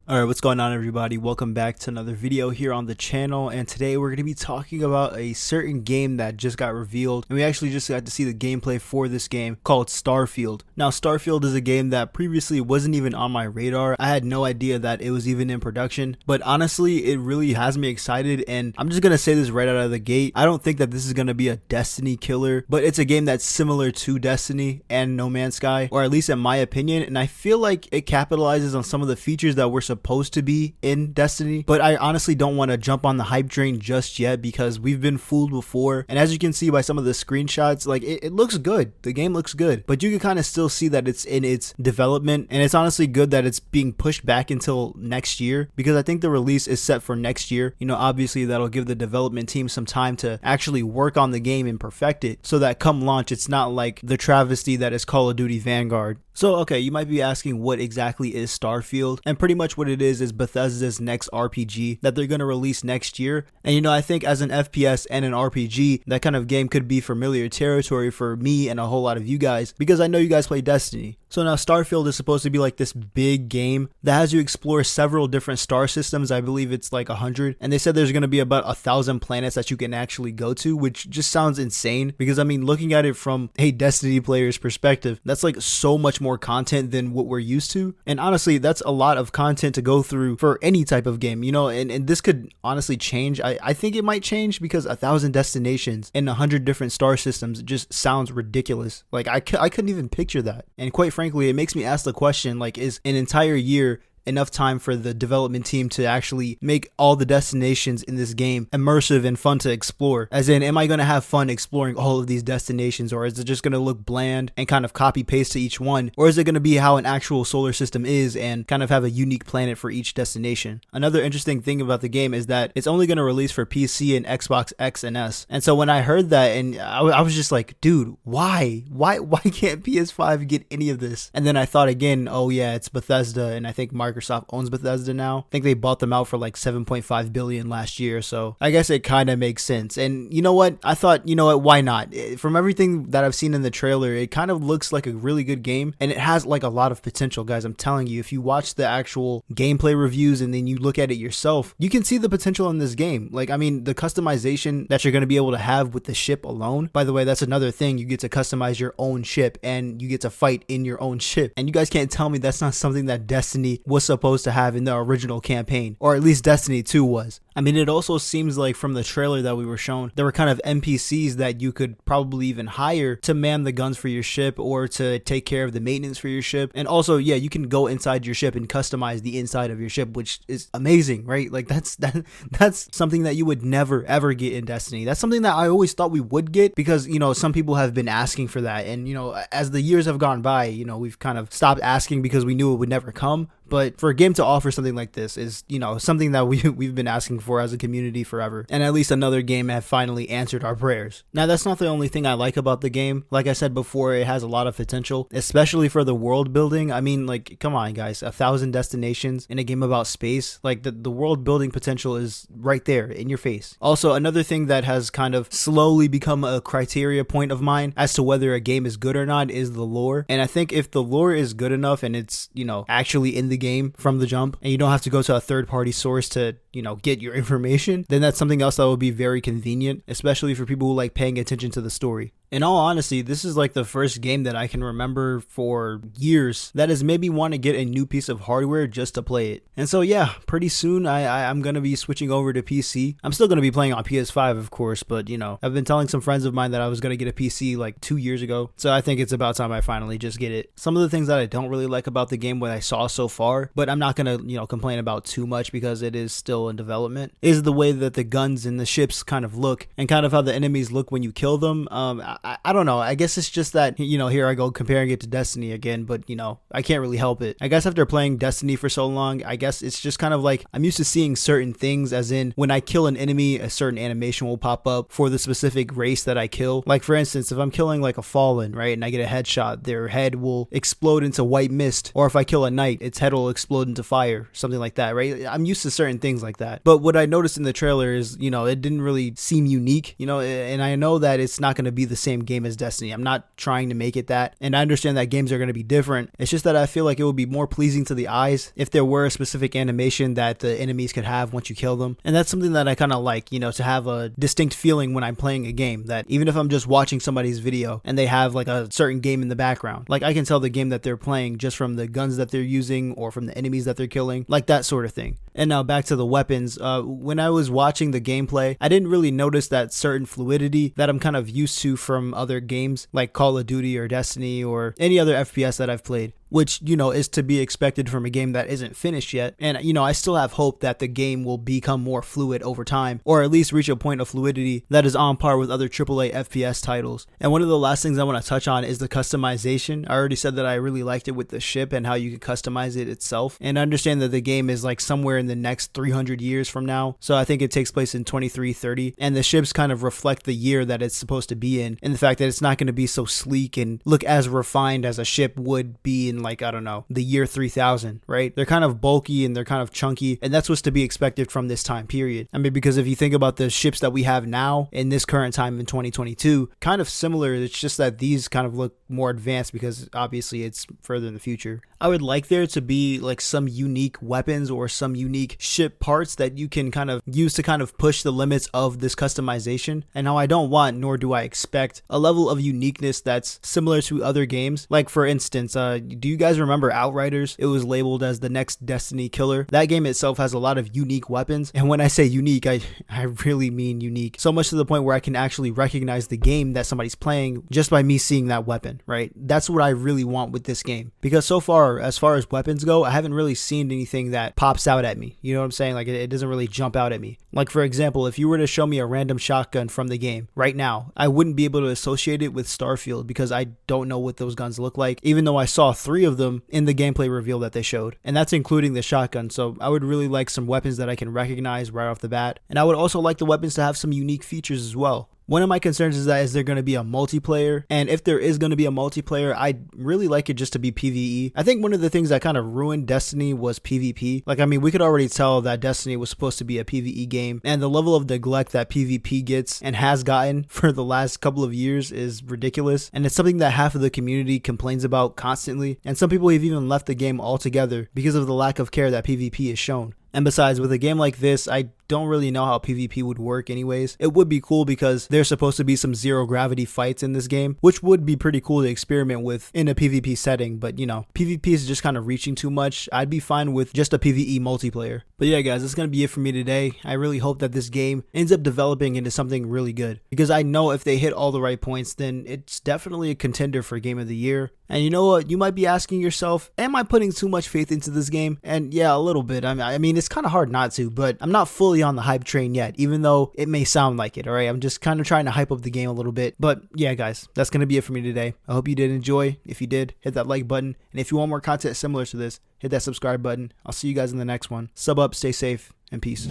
Alright, what's going on everybody? Welcome back to another video here on the channel, and today we're going to be talking about a certain game that just got revealed, and we actually just got to see the gameplay for this game called Starfield. Now Starfield is a game that previously wasn't even on my radar. I had no idea that it was even in production, but honestly it really has me excited, and I'm just going to say this right out of the gate. I don't think that this is going to be a Destiny killer, but it's a game that's similar to Destiny and No Man's Sky, or at least in my opinion, and I feel like it capitalizes on some of the features that we're supposed to be in Destiny, but I honestly don't want to jump on the hype train just yet because we've been fooled before. And as you can see by some of the screenshots, like it looks good, the game looks good, but you can kind of still see that it's in its development, and it's honestly good that it's being pushed back until next year, because I think the release is set for next year. You know, obviously that'll give the development team some time to actually work on the game and perfect it, so that come launch it's not like the travesty that is Call of Duty Vanguard. So okay, you might be asking what exactly is Starfield, and pretty much what it is Bethesda's next RPG that they're going to release next year. And you know, I think as an FPS and an RPG, that kind of game could be familiar territory for me and a whole lot of you guys, because I know you guys play Destiny. So now Starfield is supposed to be like this big game that has you explore several different star systems. I believe it's like 100, and they said there's going to be about 1,000 planets that you can actually go to, which just sounds insane, because I mean, looking at it from a Destiny player's perspective, that's like so much more content than what we're used to. And honestly, that's a lot of content to go through for any type of game, you know, and this could honestly change. I think it might change, because 1,000 destinations and 100 different star systems just sounds ridiculous. Like I couldn't even picture that. And quite frankly, it makes me ask the question, like, is an entire year enough time for the development team to actually make all the destinations in this game immersive and fun to explore? As in, am I going to have fun exploring all of these destinations, or is it just going to look bland and kind of copy paste to each one? Or is it going to be how an actual solar system is and kind of have a unique planet for each destination? Another interesting thing about the game is that it's only going to release for PC and Xbox X and S. And so when I heard that, and I was just like, dude, why can't PS5 get any of this? And then I thought again, oh yeah, it's Bethesda, and I think Microsoft owns Bethesda now. I think they bought them out for like 7.5 billion last year, so I guess it kind of makes sense. And you know what? I thought, you know what, why not? From everything that I've seen in the trailer, it kind of looks like a really good game, and it has like a lot of potential, guys. I'm telling you, if you watch the actual gameplay reviews and then you look at it yourself, you can see the potential in this game. Like, I mean, the customization that you're going to be able to have with the ship alone, by the way, that's another thing. You get to customize your own ship, and you get to fight in your own ship, and you guys can't tell me that's not something that Destiny was supposed to have in the original campaign, or at least Destiny 2 was. I mean, it also seems like from the trailer that we were shown, there were kind of NPCs that you could probably even hire to man the guns for your ship, or to take care of the maintenance for your ship. And also, yeah, you can go inside your ship and customize the inside of your ship, which is amazing, right? Like that's something that you would never ever get in Destiny. That's something that I always thought we would get, because, you know, some people have been asking for that, and you know, as the years have gone by, you know, we've kind of stopped asking because we knew it would never come. But for a game to offer something like this is, you know, something that we've been asking for as a community forever. And at least another game have finally answered our prayers. Now, that's not the only thing I like about the game. Like I said before, it has a lot of potential, especially for the world building. I mean, like, come on, guys, 1,000 destinations in a game about space. Like, the world building potential is right there in your face. Also, another thing that has kind of slowly become a criteria point of mine as to whether a game is good or not is the lore. And I think if the lore is good enough and it's, you know, actually in the game from the jump, and you don't have to go to a third-party source to, you know, get your information, then that's something else that will be very convenient, especially for people who like paying attention to the story. In all honesty, this is like the first game that I can remember for years that has made me want to get a new piece of hardware just to play it. And so yeah, pretty soon I'm going to be switching over to PC. I'm still going to be playing on PS5, of course, but you know, I've been telling some friends of mine that I was going to get a PC like 2 years ago, so I think it's about time I finally just get it. Some of the things that I don't really like about the game, what I saw so far, but I'm not going to, you know, complain about too much because it is still in development, is the way that the guns and the ships kind of look, and kind of how the enemies look when you kill them. I don't know. I guess it's just that, you know, here I go comparing it to Destiny again, but you know, I can't really help it. I guess after playing Destiny for so long, I guess it's just kind of like I'm used to seeing certain things, as in when I kill an enemy, a certain animation will pop up for the specific race that I kill. Like for instance, if I'm killing like a Fallen, right, and I get a headshot, their head will explode into white mist, or if I kill a Knight, its head will explode into fire, something like that, right? I'm used to certain things like like that. But what I noticed in the trailer is, it didn't really seem unique, and I know that it's not going to be the same game as Destiny. I'm not trying to make it that, and I understand that games are going to be different. It's just that I feel like it would be more pleasing to the eyes if there were a specific animation that the enemies could have once you kill them. And that's something that I kind of like, to have a distinct feeling when I'm playing a game, that even if I'm just watching somebody's video and they have like a certain game in the background, like I can tell the game that they're playing just from the guns that they're using or from the enemies that they're killing, like that sort of thing. And now back to the weapons. When I was watching the gameplay, I didn't really notice that certain fluidity that I'm kind of used to from other games like Call of Duty or Destiny or any other FPS that I've played, which, is to be expected from a game that isn't finished yet. And, I still have hope that the game will become more fluid over time, or at least reach a point of fluidity that is on par with other AAA FPS titles. And one of the last things I want to touch on is the customization. I already said that I really liked it with the ship and how you can customize it itself. And I understand that the game is like somewhere in the next 300 years from now. So I think it takes place in 2330. And the ships kind of reflect the year that it's supposed to be in. And the fact that it's not going to be so sleek and look as refined as a ship would be in, like, I don't know, the year 3000, right? They're kind of bulky and they're kind of chunky, and that's what's to be expected from this time period. I mean, because if you think about the ships that we have now in this current time in 2022, kind of similar. It's just that these kind of look more advanced because obviously it's further in the future. I would like there to be like some unique weapons or some unique ship parts that you can kind of use to kind of push the limits of this customization. And now I don't want, nor do I expect, a level of uniqueness that's similar to other games. Like, for instance, do you guys remember Outriders? It was labeled as the next Destiny killer. That game itself has a lot of unique weapons. And when I say unique, I really mean unique. So much to the point where I can actually recognize the game that somebody's playing just by me seeing that weapon, right? That's what I really want with this game. Because so far, as far as weapons go, I haven't really seen anything that pops out at me. You know what I'm saying? Like, it doesn't really jump out at me. Like, for example, if you were to show me a random shotgun from the game right now, I wouldn't be able to associate it with Starfield because I don't know what those guns look like, even though I saw 3 of them in the gameplay reveal that they showed. And that's including the shotgun. So I would really like some weapons that I can recognize right off the bat. And I would also like the weapons to have some unique features as well. One of my concerns is there going to be a multiplayer? And if there is going to be a multiplayer, I'd really like it just to be PvE. I think one of the things that kind of ruined Destiny was PvP. Like, I mean, we could already tell that Destiny was supposed to be a PvE game, and the level of neglect that PvP gets and has gotten for the last couple of years is ridiculous. And it's something that half of the community complains about constantly. And some people have even left the game altogether because of the lack of care that PvP is shown. And besides, with a game like this, I don't really know how PvP would work anyways. It would be cool because there's supposed to be some zero gravity fights in this game, which would be pretty cool to experiment with in a PvP setting. But, PvP is just kind of reaching too much. I'd be fine with just a PvE multiplayer. But yeah, guys, that's going to be it for me today. I really hope that this game ends up developing into something really good, because I know if they hit all the right points, then it's definitely a contender for Game of the Year. And you know what? You might be asking yourself, am I putting too much faith into this game? And yeah, a little bit. I mean, it's kind of hard not to, but I'm not fully on the hype train yet, even though it may sound like it, all right? I'm just kind of trying to hype up the game a little bit. But yeah, guys, that's going to be it for me today. I hope you did enjoy. If you did, hit that like button. And if you want more content similar to this, hit that subscribe button. I'll see you guys in the next one. Sub up, stay safe, and peace.